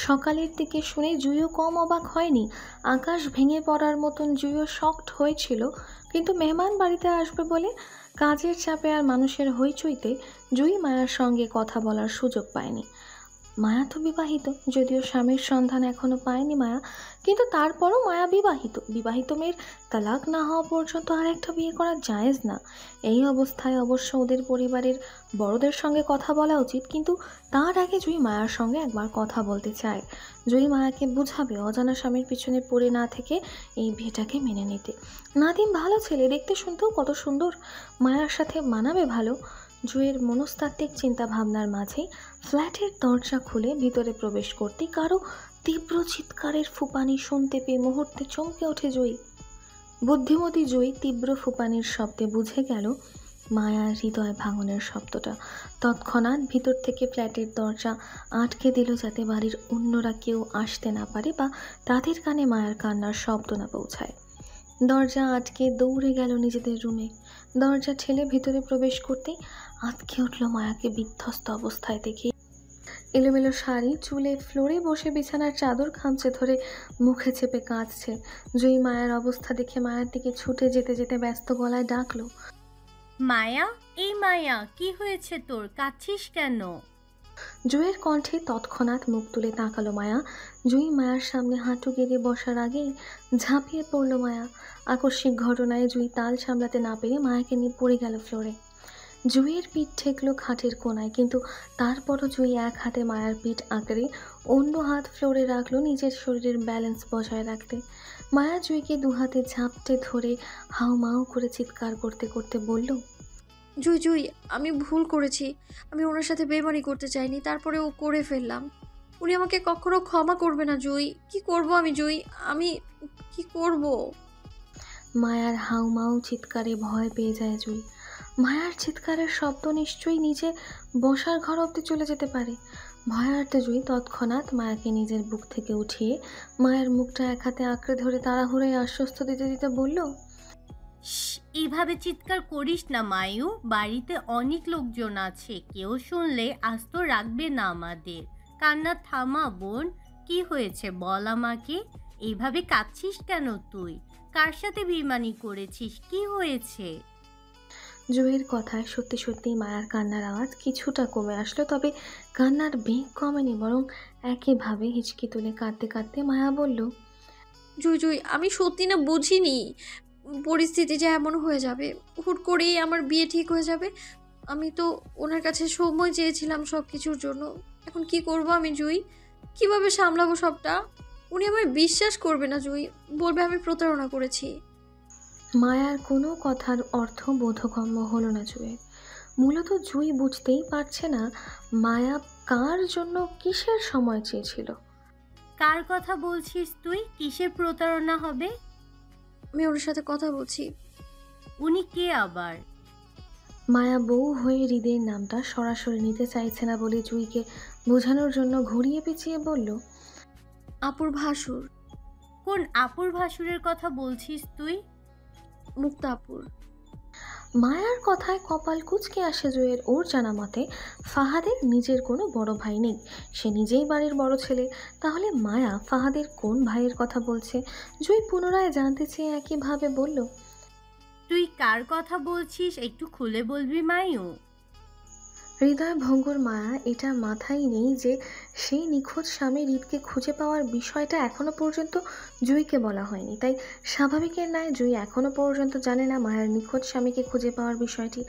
সকালের দিকে শুনে জুইও কম অবাক হয়নি। আকাশ ভেঙে পড়ার মতন জুইও শকড হয়েছিল, কিন্তু মেহমান বাড়িতে আসবে বলে কাজের চাপে আর মানুষের হইচইতে জুই মায়ার সঙ্গে কথা বলার সুযোগ পায়নি। মায়া তো বিবাহিত, যদিও স্বামীর সন্ধান এখনো পায়নি মায়া, কিন্তু তারপরও মায়া বিবাহিত। বিবাহিত মেয়ের তালাক না হওয়া পর্যন্ত আর একটা বিয়ে করা জায়েজ না। এই অবস্থায় অবশ্য ওদের পরিবারের বড়দের সঙ্গে কথা বলা উচিত, কিন্তু তার আগে জুই মায়ার সঙ্গে একবার কথা বলতে চায়। জুই মায়াকে বুঝাবে অজানা স্বামীর পিছনে পড়ে না থেকে এই বিয়েটাকে মেনে নিতে। নাদিম ভালো ছেলে, দেখতে শুনতেও কত সুন্দর, মায়ার সাথে মানাবে ভালো। জুয়ের মনস্তাত্ত্বিক চিন্তা ভাবনার মাঝেই ফ্ল্যাটের দরজা খুলে ভিতরে প্রবেশ করতে কারো তীব্র চিৎকারের ফুপানি শুনতে পেয়ে মুহূর্তে চমকে ওঠে জুই। বুদ্ধিমতী জুই তীব্র ফুপানির শব্দে বুঝে গেল মায়ার হৃদয় ভাঙনের শব্দটা। তৎক্ষণাৎ ভিতর থেকে ফ্ল্যাটের দরজা আটকে দিল, যাতে বাড়ির অন্যরা কেউ আসতে না পারে বা তাদের কানে মায়ার কান্নার শব্দ না পৌঁছায়। দরজা আটকে দৌড়ে গেল নিজেদের রুমে। দরজা ঠেলে ভিতরে প্রবেশ করতেই আটকে উঠল মায়াকে বিধ্বস্ত অবস্থায় দেখে। এলোমেলো শাড়ি চুলে ফ্লোরে বসে বিছানার চাদর খামচে ধরে মুখে চেপে কাঁদছে। জুই মায়ার অবস্থা দেখে মায়ের দিকে ছুটে যেতে যেতে ব্যস্ত গলায় ডাকলো, মায়া, এই মায়া, কি হয়েছে তোর? কাঁদছিস কেন? জুইয়ের কণ্ঠে তৎক্ষণাৎ মুখ তুলে তাকালো মায়া। জুই মায়ার সামনে হাঁটু গেড়ে বসার আগেই ঝাঁপিয়ে পড়ল মায়া। আকস্মিক ঘটনায় জুই তাল সামলাতে না পেরে মায়াকে নিয়ে পড়ে গেল ফ্লোরে। জুইয়ের পিঠ ঠেকলো খাটের কোনায়, কিন্তু তারপরও জুই এক হাতে মায়ার পিঠ আঁকড়ে অন্য হাত ফ্লোরে রাখলো নিজের শরীরের ব্যালেন্স বজায় রাখতে। মায়া জুইকে দু হাতে ঝাপটে ধরে হাউমাউ করে চিৎকার করতে করতে বলল, জুই জুই, আমি ভুল করেছি। আমি ওনার সাথে বেমানি করতে চাইনি, তারপরে ও করে ফেললাম। উনি আমাকে কখনো ক্ষমা করবে না জুই। কি করব আমি জুই? আমি কি করব? মায়ার হাউমাউ চিৎকারে ভয় পেয়ে যায় জুই। মায়ার চিৎকারের শব্দ নিশ্চয়ই নিচে বসার ঘর অব্দি চলে যেতে পারে। ভয়ার্থ জুই তৎক্ষণাৎ মায়াকে নিজের বুক থেকে উঠিয়ে মায়ের মুখটা এক হাতে আঁকড়ে ধরে তাড়াহুড়োয় আশ্বস্ত দিতে দিতে বলল, এইভাবে চিৎকার করিস না মায়ু, বাড়িতে অনেক লোকজন আছে, কেউ শুনলে আস্ত রাখবে না আমাদের। কান্না থামা বোন, কি হয়েছে বল আমাকে। এইভাবে কাঁদছিস কেন তুই? কার সাথে বেইমানি করেছিস? কি হয়েছে? জুইয়ের কথায় সত্যি সত্যিই মায়ার কান্নার আওয়াজ কিছুটা কমে আসলো, তবে কান্নার বেগ কমেনি, বরং একইভাবে হিচকি তুলে কাঁদতে কাঁদতে মায়া বলল, জুই জুই, আমি সত্যি না বুঝিনি পরিস্থিতি যে এমন হয়ে যাবে। হুট করেই আমার বিয়ে ঠিক হয়ে যাবে। আমি তো ওনার কাছে সময় চেয়েছিলাম সব কিছুর জন্য। এখন কি করব আমি জুই? কিভাবে সামলাবো সবটা? উনি আমায় বিশ্বাস করবে না জুই, বলবে আমি প্রতারণা করেছি। মায়ার কোনো কথার অর্থ বোধগম্য হলো না জুইয়ের। মূলত জুই বুঝতেই পারছে না মায়া কার জন্য কিসের সময় চেয়েছিল। কার কথা বলছিস তুই? কিসের প্রতারণা হবে? আমি ওনার সাথে কথা বলছি। উনি কে আবার? মায়া বউ হয়ে হৃদের নামটা সরাসরি নিতে চাইছে না বলে জুইকে বোঝানোর জন্য ঘুরিয়ে পেঁচিয়ে বলল, আপুর ভাসুর। কোন আপুর ভাসুরের কথা বলছিস তুই? মুক্তা আপুর। মায়ার কথায় কপাল কুঁচকে আসে জুইয়ের। ওর জানা মতে ফাহাদের নিজের কোনো বড় ভাই নেই, সে নিজেই বাড়ির বড় ছেলে। তাহলে মায়া ফাহাদের কোন ভাইয়ের কথা বলছে? জুই পুনরায় জানতে চেয়ে একইভাবে বলল, তুই কার কথা বলছিস একটু খুলে বলবি মায়ু? হৃদয় ভঙ্গুর মায়া এটা মাথায় নেই যে সেই নিখোঁজ স্বামী হৃদকে খুঁজে পাওয়ার বিষয়টা এখনো পর্যন্ত জুইকে বলা হয়নি। তাই স্বাভাবিকের ন্যায় জুই এখনো পর্যন্ত জানে না মায়ের নিখোঁজ স্বামীকে খুঁজে পাওয়ার বিষয়টি।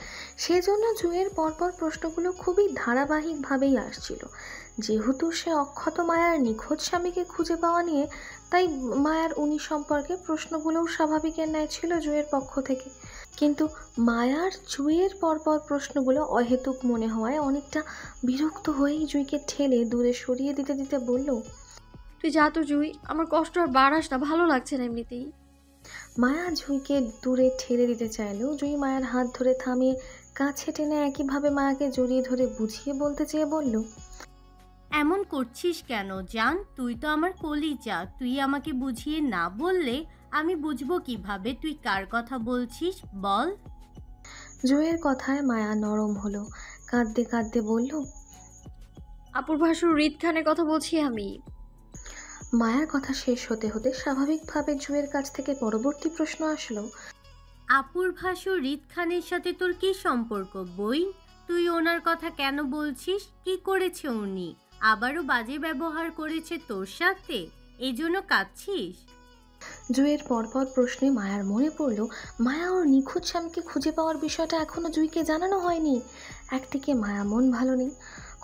সেজন্য জুইয়ের পরপর প্রশ্নগুলো খুবই ধারাবাহিকভাবেই আসছিল। যেহেতু সে অক্ষত মায়ার নিখোঁজ স্বামীকে খুঁজে পাওয়া নিয়ে, তাই মায়ার উনি সম্পর্কে প্রশ্নগুলোও স্বাভাবিকের ন্যায় ছিল জুইয়ের পক্ষ থেকে। কিন্তু মায়ার জুইয়ের পরপর প্রশ্নগুলো অহেতুক মনে হওয়ায় অনেকটা বিরক্ত হয়েই জুইকে ঠেলে দূরে সরিয়ে দিতে দিতে বলল, তুই যা তো জুই, আমার কষ্ট আর বাড়াস না, ভালো লাগছে না এমনিতেই। মায়া জুইকে দূরে ঠেলে দিতে চাইলেও জুই মায়ার হাত ধরে থামিয়ে কাছে টেনে একইভাবে মায়াকে জড়িয়ে ধরে বুঝিয়ে বলতে চেয়ে বলল, এমন করছিস কেন জান? তুই তো আমার কলিজা, তুই আমাকে বুঝিয়ে না বললে আমি বুঝবো কিভাবে তুই কার কথা বলছিস? বল। জুইয়ের কথায় মায়া নরম হলো, কাঁদতে কাঁদতে বলল, আপুর ভাসুর হৃদ খানের কথা বলছি আমি। মায়ার কথা শেষ হতে হতে স্বাভাবিকভাবে জুইয়ের কাছ থেকে পরবর্তী প্রশ্ন আসলো, আপুর ভাসুর হৃদ খানের সাথে তোর কি সম্পর্ক বই? তুই ওনার কথা কেন বলছিস? কি করেছে উনি? আবারও বাজে ব্যবহার করেছে তোর সাথে, এই জন্য কাঁদছিস? জুইয়ের পরপর প্রশ্নে মায়ার মনে পড়ল মায়া ওর নিখোঁজ স্বামীকে খুঁজে পাওয়ার বিষয়টা এখনও জুইকে জানানো হয়নি। একদিকে মায়া মন ভালো নেই,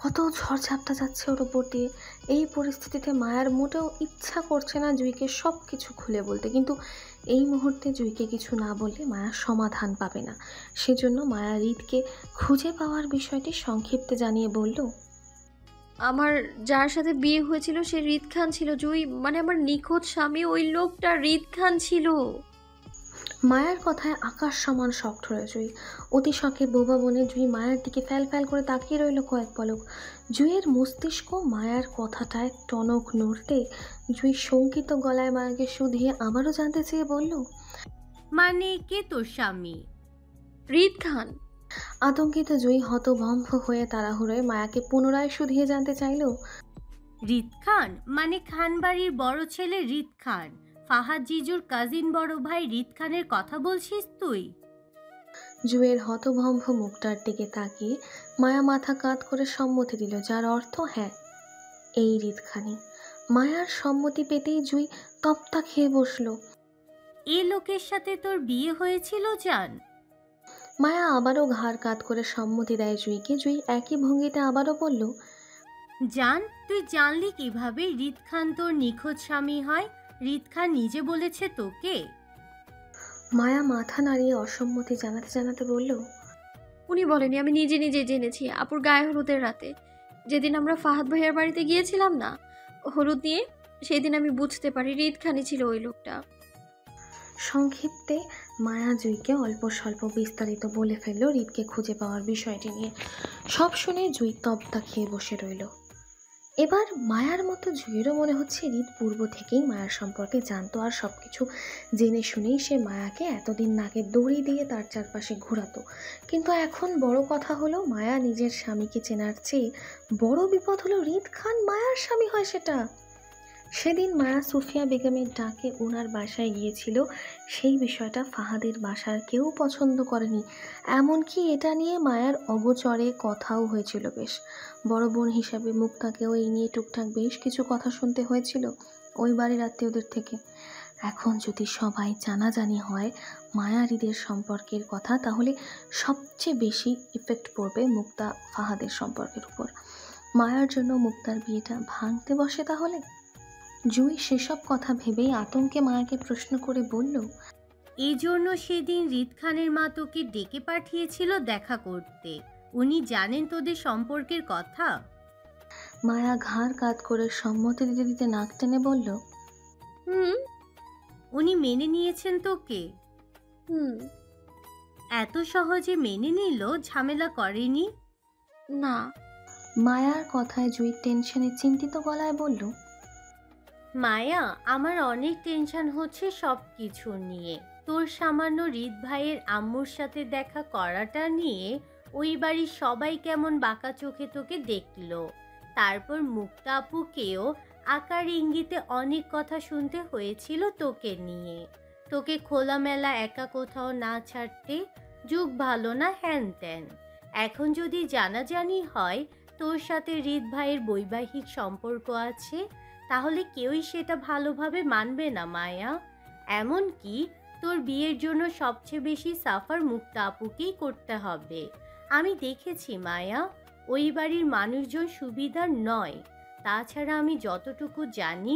কত ঝড়ঝাপটা যাচ্ছে ওর ওপর দিয়ে। এই পরিস্থিতিতে মায়ার মোটেও ইচ্ছা করছে না জুইকে সব কিছু খুলে বলতে, কিন্তু এই মুহূর্তে জুইকে কিছু না বললে মায়া সমাধান পাবে না। সেজন্য মায়া হৃদকে খুঁজে পাওয়ার বিষয়টি সংক্ষিপ্তে জানিয়ে বলল, আমার যার সাথে বিয়ে হয়েছিল সে হৃদ খান ছিল জুই, মানে আমার নিখোঁজ স্বামী ওই লোকটা হৃদ খান ছিল। মায়ার কথায় আকাশ সমান শক্ত হয়ে জুই। অতি শখে বোবা বনে জুই মায়ের দিকে ফ্যাল ফ্যাল করে তাকিয়ে রইল কয়েক পলক। জুইয়ের মস্তিষ্ক মায়ার কথাটায় টনক নড়তে জুই শঙ্কিত গলায় মায়াকে শুধিয়ে আবারও জানতে চেয়ে বলল, মানে কে তোর স্বামী? হৃদ খান। আতঙ্কিত জুই হতভম্ব হয়ে তাড়াহুড়োয় মায়াকে পুনরায় শুধিয়ে জানতে চাইল, রিত খান মানে খান বাড়ির বড় ছেলে রিত খান, ফাহাদ জিজুর কাজিন বড় ভাই রিত খানের কথা বলছিস তুই? জুইয়ের হতভম্ব মুখটার দিকে তাকিয়ে মায়া মাথা কাঁধ করে সম্মতি দিল, যার অর্থ হ্যাঁ, এই হৃদ খানি। মায়ার সম্মতি পেতেই জুই তপ্তা খেয়ে বসল। এ লোকের সাথে তোর বিয়ে হয়েছিল জান? মায়া আবারও ঘাড় কাত করে সম্মতি দেয় জুইকে। জুই একই ভঙ্গিতে আবারও বলল, জান তুই জানলি কিভাবে রিত খান তোর নিখোঁজ স্বামী হয়? রিত খান নিজে বলেছে তোকে? মায়া মাথা নাড়িয়ে অসম্মতি জানাতে জানাতে বলল, উনি বলেনি, আমি নিজে নিজে জেনেছি আপুর গায়ে হলুদের রাতে, যেদিন আমরা ফাহাদ ভাইয়ার বাড়িতে গিয়েছিলাম না হলুদ নিয়ে, সেদিন আমি বুঝতে পারি হৃদ খানই ছিল ওই লোকটা। সংক্ষিপ্তে মায়া জুইকে অল্প স্বল্প বিস্তারিত বলে ফেলল হৃদকে খুঁজে পাওয়ার বিষয়টি নিয়ে। সব শুনে জুই তপ্তা খেয়ে বসে রইল। এবার মায়ার মতো জুইয়েরও মনে হচ্ছে হৃদ পূর্ব থেকেই মায়ার সম্পর্কে জানতো, আর সব কিছু জেনে শুনেই সে মায়াকে এতদিন নাকে দড়ি দিয়ে তার চারপাশে ঘোরাতো। কিন্তু এখন বড় কথা হলো মায়া নিজের স্বামীকে চেনার চেয়ে বড় বিপদ হলো হৃদ খান মায়ার স্বামী হয় সেটা। সেদিন মায়া সুফিয়া বেগমের ডাকে ওনার বাসায় গিয়েছিল, সেই বিষয়টা ফাহাদের বাসার কেউ পছন্দ করেনি। এমনকি এটা নিয়ে মায়ার অগোচরে কথাও হয়েছিল বেশ। বড় বোন হিসাবে মুক্তাকেও এই নিয়ে টুকটাক বেশ কিছু কথা শুনতে হয়েছিল ওই বাড়ির আত্মীয়দের থেকে। এখন যদি সবাই জানাজানি হয় মায়া হৃদের সম্পর্কের কথা, তাহলে সবচেয়ে বেশি ইফেক্ট পড়বে মুক্তা ফাহাদের সম্পর্কের উপর। মায়ার জন্য মুক্তার বিয়েটা ভাঙতে বসে তাহলে। জুই সেসব কথা ভেবেই আতঙ্কে মায়াকে প্রশ্ন করে বলল, এই জন্য সেদিন রিত খানের মা তোকে ডেকে পাঠিয়েছিল দেখা করতে? উনি জানেন তোদের সম্পর্কের কথা? মায়া ঘাড় কাত করে সম্মতি দিতে দিতে নাক টেনে বলল, হুম উনি মেনে নিয়েছেন তোকে? হুম এত সহজে মেনে নিল? ঝামেলা করেনি? না। মায়ার কথায় জুই টেনশনে চিন্তিত গলায় বলল, মায়া, আমার অনেক টেনশন হচ্ছে সব কিছু নিয়ে। তোর সামান্য রিত ভাইয়ের আম্মুর সাথে দেখা করাটা নিয়ে ওই বাড়ির সবাই কেমন বাঁকা চোখে তোকে দেখলো। তারপর মুক্তা আপুকেও আকার ইঙ্গিতে অনেক কথা শুনতে হয়েছিল তোকে নিয়ে। তোকে খোলামেলা একা কোথাও না ছাড়তে, যুগ ভালো না হ্যান ত্যান। এখন যদি জানাজানি হয় তোর সাথে রিত ভাইয়ের বৈবাহিক সম্পর্ক আছে, তাহলে কেউই সেটা ভালোভাবে মানবে না মায়া। এমনকি তোর বিয়ের জন্য সবচেয়ে বেশি সাফার মুক্তা আপুকেই করতে হবে। আমি দেখেছি মায়া, ওই বাড়ির মানুষজন সুবিধার নয়। তাছাড়া আমি যতটুকু জানি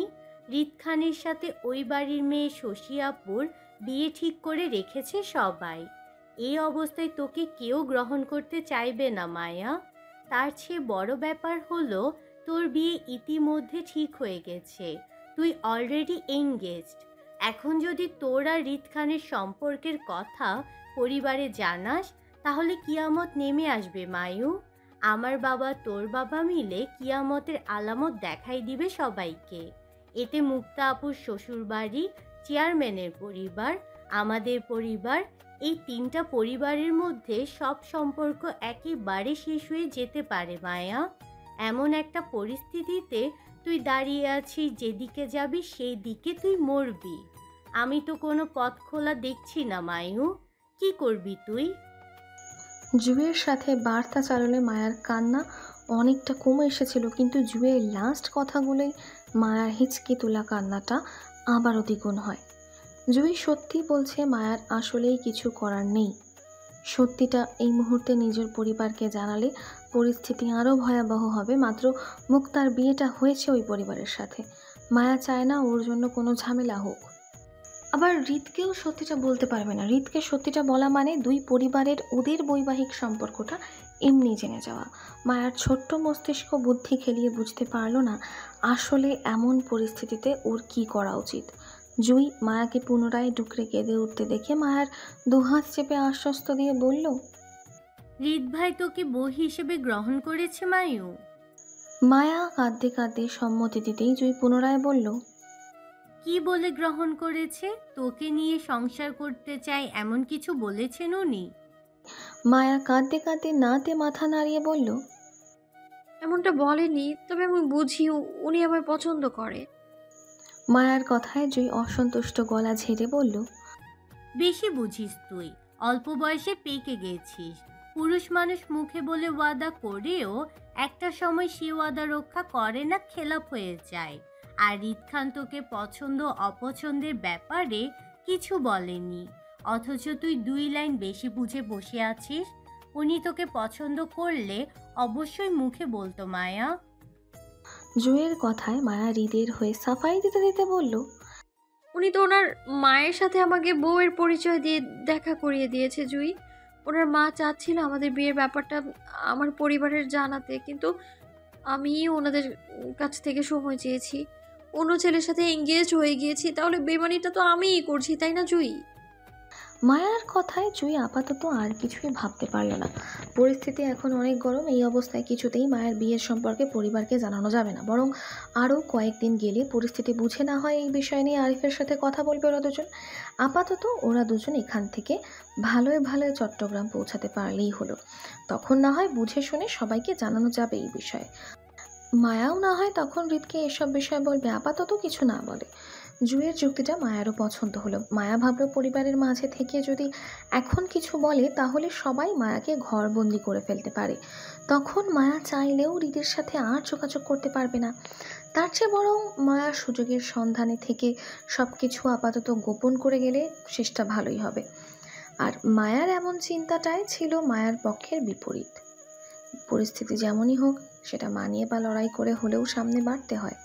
রিত খানের সাথে ওই বাড়ির মেয়ে শশী আপুর বিয়ে ঠিক করে রেখেছে সবাই। এই অবস্থায় তোকে কেউ গ্রহণ করতে চাইবে না মায়া। তার চেয়ে বড় ব্যাপার হলো তোর বিয়ে ইতিমধ্যে ঠিক হয়ে গেছে, তুই অলরেডি এনগেজড। এখন যদি তোর আর রিত খানের সম্পর্কের কথা পরিবারে জানাস, তাহলে কিয়ামত নেমে আসবে মায়ু। আমার বাবা তোর বাবা মিলে কিয়ামতের আলামত দেখাই দিবে সবাইকে। এতে মুক্তা আপুর শ্বশুরবাড়ি, চেয়ারম্যানের পরিবার, আমাদের পরিবার, এই তিনটা পরিবারের মধ্যে সব সম্পর্ক একেবারে শেষ হয়ে যেতে পারে মায়া। এমন একটা পরিস্থিতিতে তুই দাঁড়িয়ে আছিস, যেদিকে যাবি সেই দিকে তুই মরবি। আমি তো কোনো পথ খোলা দেখছি না মায়ু, কি করবি তুই? জুয়ের সাথে বার্তা চালালে মায়ার কান্না অনেকটা কমে এসেছিল, কিন্তু জুয়ের লাস্ট কথাগুলোই মায়ার হিচকি তোলা কান্নাটা আবারও দ্বিগুণ হয়। জুই সত্যি বলছে, মায়ার আসলেই কিছু করার নেই। সত্যিটা এই মুহূর্তে নিজের পরিবারকে জানালে পরিস্থিতি আরও ভয়াবহ হবে। মাত্র মুক্তার বিয়েটা হয়েছে ওই পরিবারের সাথে। মায়া চায় না ওর জন্য কোনো ঝামেলা হোক। আবার রিতকেও সত্যিটা বলতে পারবে না। রিতকে সত্যিটা বলা মানে দুই পরিবারের ওদের বৈবাহিক সম্পর্কটা এমনি জেনে যাওয়া। মায়ার ছোট্ট মস্তিষ্ক বুদ্ধি খেলিয়ে বুঝতে পারল না আসলে এমন পরিস্থিতিতে ওর কি করা উচিত। জুই মায়াকে পুনরায় ডুকরে কেঁদে উঠতে দেখে মায়ার দুহাত চেপে আশ্বস্ত দিয়ে বলল, রিত ভাই তোকে বউ হিসেবে গ্রহণ করেছে মায়ু। মায়া কাঁদতে কাঁদতে সম্মতি দিতেই জুই পুনরায় বলল, কি বলে গ্রহণ করেছে? তোকে নিয়ে সংসার করতে চাই এমন কিছু বলেছেন উনি? মায়া কাঁদতে কাঁদতে নাতে মাথা নাড়িয়ে বলল, এমনটা বলেনি, তবে আমি বুঝি উনি আমায় পছন্দ করে। মায়ার কথায় জুই অসন্তুষ্ট গলা ঝেড়ে বলল, বেশি বুঝিস তুই, অল্প বয়সে পেকে গেছিস। পুরুষ মানুষ মুখে বলে ওয়াদা করেও একটা সময় সে ওয়াদা রক্ষা করে না, খেলাপ হয়ে যায়। আর রিত খান তোকে পছন্দ অপছন্দের ব্যাপারে কিছু বলেনি, অথচ তুই 2 লাইন বেশি বুঝে বসে আছিস। উনি তোকে পছন্দ করলে অবশ্যই মুখে বলতো মায়া। জুয়ের কথায় মায়া হৃদের হয়ে সাফাই দিতে দিতে বলল, উনি তো ওনার মায়ের সাথে আমাকে বউয়ের পরিচয় দিয়ে দেখা করিয়ে দিয়েছে জুই। ওনার মা চাচ্ছিল আমাদের বিয়ের ব্যাপারটা আমার পরিবারের জানাতে, কিন্তু আমি ওনাদের কাছ থেকে সময় চেয়েছি, অন্য ছেলের সাথে এঙ্গেজ হয়ে গিয়েছি। তাহলে বেমানিটা তো আমিই করছি, তাই না জুই? মায়ার কথায় জুই আপাতত আর কিছুই ভাবতে পারল না। পরিস্থিতি এখন অনেক গরম। এই অবস্থায় কিছুতেই মায়ের বিয়ের সম্পর্কে পরিবারকে জানানো যাবে না, বরং আরও কয়েকদিন গেলে পরিস্থিতি বুঝে না হয় এই বিষয় নিয়ে আরিফের সাথে কথা বলবে ওরা দুজন। আপাতত ওরা দুজন এখান থেকে ভালোই ভালোই চট্টগ্রাম পৌঁছাতে পারলেই হলো। তখন না হয় বুঝে শুনে সবাইকে জানানো যাবে এই বিষয়ে। মায়াও না হয় তখন রিতকে এসব বিষয় বলবে, আপাতত কিছু না বলে। জুয়ের যুক্তিটা মায়ারও পছন্দ হলো। মায়া ভাবলো পরিবারের মাঝে থেকে যদি এখন কিছু বলে তাহলে সবাই মায়াকে ঘরবন্দি করে ফেলতে পারে। তখন মায়া চাইলেও রিতের সাথে আর যোগাযোগ করতে পারবে না। তার চেয়ে বরং মায়া সুযোগের সন্ধানে থেকে সব কিছু আপাতত গোপন করে গেলে শেষটা ভালোই হবে। আর মায়ার এমন চিন্তাটাই ছিল মায়ার পক্ষের বিপরীত। পরিস্থিতি যেমনই হোক সেটা মানিয়ে বা লড়াই করে হলেও সামনে বাড়তে হয়।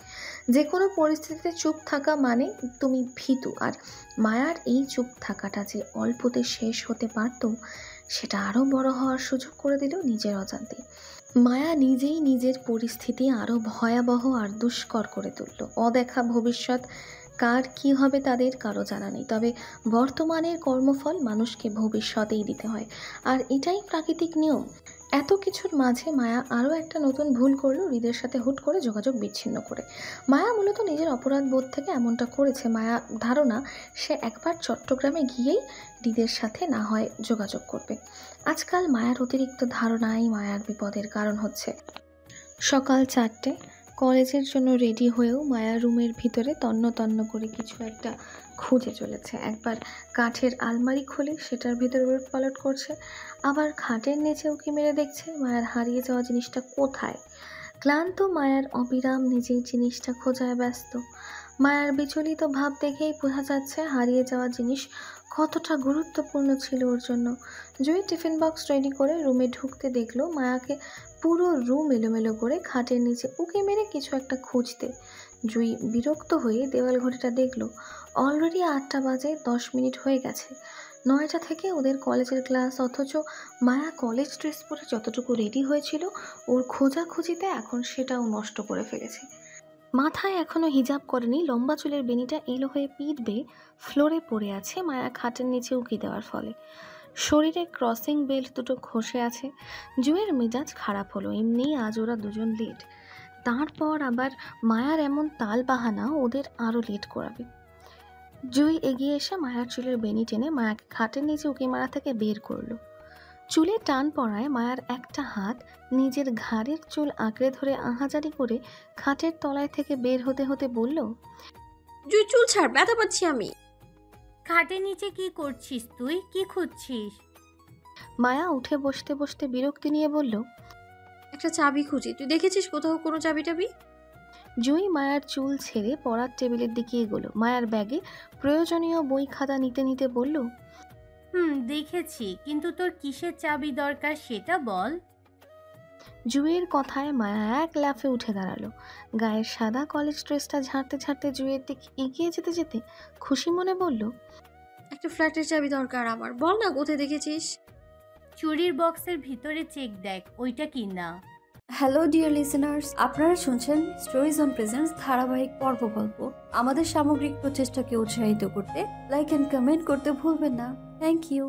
যে কোনো পরিস্থিতিতে চুপ থাকা মানে তুমি ভীতু। আর মায়ার এই চুপ থাকাটা যে অল্পতে শেষ হতে পারত, সেটা আরও বড় হওয়ার সুযোগ করে দিল নিজের অজান্তেই। মায়া নিজেই নিজের পরিস্থিতি আরও ভয়াবহ আর দুষ্কর করে তুলল। অদেখা ভবিষ্যৎ কার কি হবে তাদের কারো জানা নেই, তবে বর্তমানের কর্মফল মানুষকে ভবিষ্যতেই দিতে হয়, আর এটাই প্রাকৃতিক নিয়ম। এত কিছুর মাঝে মায়া আরও একটা নতুন ভুল করলো, হৃদের সাথে হুট করে যোগাযোগ বিচ্ছিন্ন করে। মায়া মূলত নিজের অপরাধ বোধ থেকে এমনটা করেছে। মায়া ধারণা সে একবার চট্টগ্রামে গিয়েই হৃদের সাথে না হয় যোগাযোগ করবে। আজকাল মায়ার অতিরিক্ত ধারণাই মায়ার বিপদের কারণ হচ্ছে। সকাল 4টে, কলেজের জন্য রেডি হয়েও মায়া রুমের ভিতরে তন্ন তন্ন করে কিছু একটা খুঁজে চলেছে। একবার কাঠের আলমারি খুলে সেটার ভিতরে উলট পালট করছে, আবার খাটের নিচে উঁকি মেরে দেখছে মায়ার হারিয়ে যাওয়া জিনিসটা কোথায়। ক্লান্ত মায়ার অবিরাম নিজের জিনিসটা খোঁজায় ব্যস্ত। মায়ার বিচলিত ভাব দেখেই বোঝা যাচ্ছে হারিয়ে যাওয়া জিনিস কতটা গুরুত্বপূর্ণ ছিল ওর জন্য। জুই টিফিন বক্স রেডি করে রুমে ঢুকতে দেখলো মায়াকে পুরো রুম এলোমেলো করে খাটের নিচে উঁকি মেরে কিছু একটা খুঁজতে। জুই বিরক্ত হয়ে দেওয়াল ঘড়িটা দেখলো। অলরেডি 8টা বাজে 10 মিনিট হয়ে গেছে। 9টা থেকে ওদের কলেজের ক্লাস, অথচ মায়া কলেজ ড্রেস পরে যতটুকু রেডি হয়েছিল ওর খোঁজাখুঁজিতে এখন সেটাও নষ্ট করে ফেলেছে। মাথায় এখনও হিজাব করেনি, লম্বা চুলের বেনিটা এলো হয়ে পিঠ বেয়ে ফ্লোরে পড়ে আছে মায়া খাটের নিচে উঁকি দেওয়ার ফলে। শরীরে ক্রসিং বেল্ট দুটো খসে আছে। জুয়ের মেজাজ খারাপ হলো। এমনিই আজ ওরা দুজন লেট, তারপর আবার মায়ার এমন তাল বাহানা ওদের আরও লেট করাবে। জুই এগিয়ে এসে মায়ার চুলের বেনি টেনে মায়াকে খাটের নিচে উঁকি মারা থেকে বের করলো। চুলে টান পড়ায় মায়ার একটা হাত নিজের ঘাড়ের চুল আঁকড়ে ধরে আহাজারি করে খাটের তলায় থেকে বের হতে হতে বলল, জুই চুল ছাড়, ব্যথা পাচ্ছি আমি। খাটের নিচে কি করছিস তুই? কি খুঁজছিস? মায়া উঠে বসতে বসতে বিরক্তি নিয়ে বলল। একটা চাবি খুঁজি, তুই দেখেছিস কোথাও কোনো চাবি টাবি? জুই মায়ার চুল ছেড়ে পড়ার টেবিলের দিকে এগোলো। মায়ার ব্যাগে প্রয়োজনীয় বই খাতা নিতে নিতে বলল। দেখেছি, কিন্তু তোর কিসের চাবি দরকার সেটা বল। জুইয়ের কথায় মায়া এক লাফে উঠে দাঁড়ালো। গায়ের সাদা কলেজ ড্রেসটা ঝাড়তে ঝাড়তে জুইয়ের দিকে এগিয়ে যেতে যেতে খুশি মনে বলল। একটা ফ্ল্যাটের চাবি দরকার আমার, বল না কোথায় দেখেছিস? চুরির বক্সের ভিতরে চেক দেখ, ওইটা কি না। হ্যালো ডিয়ার লিসেনার্স, আপনারা শুনছেন স্টোরিজ অন প্রেজেন্স ধারাবাহিক পর্ব গল্প। আমাদের সামগ্রিক প্রচেষ্টাকে উৎসাহিত করতে লাইক অ্যান্ড কমেন্ট করতে ভুলবেন না। Thank you.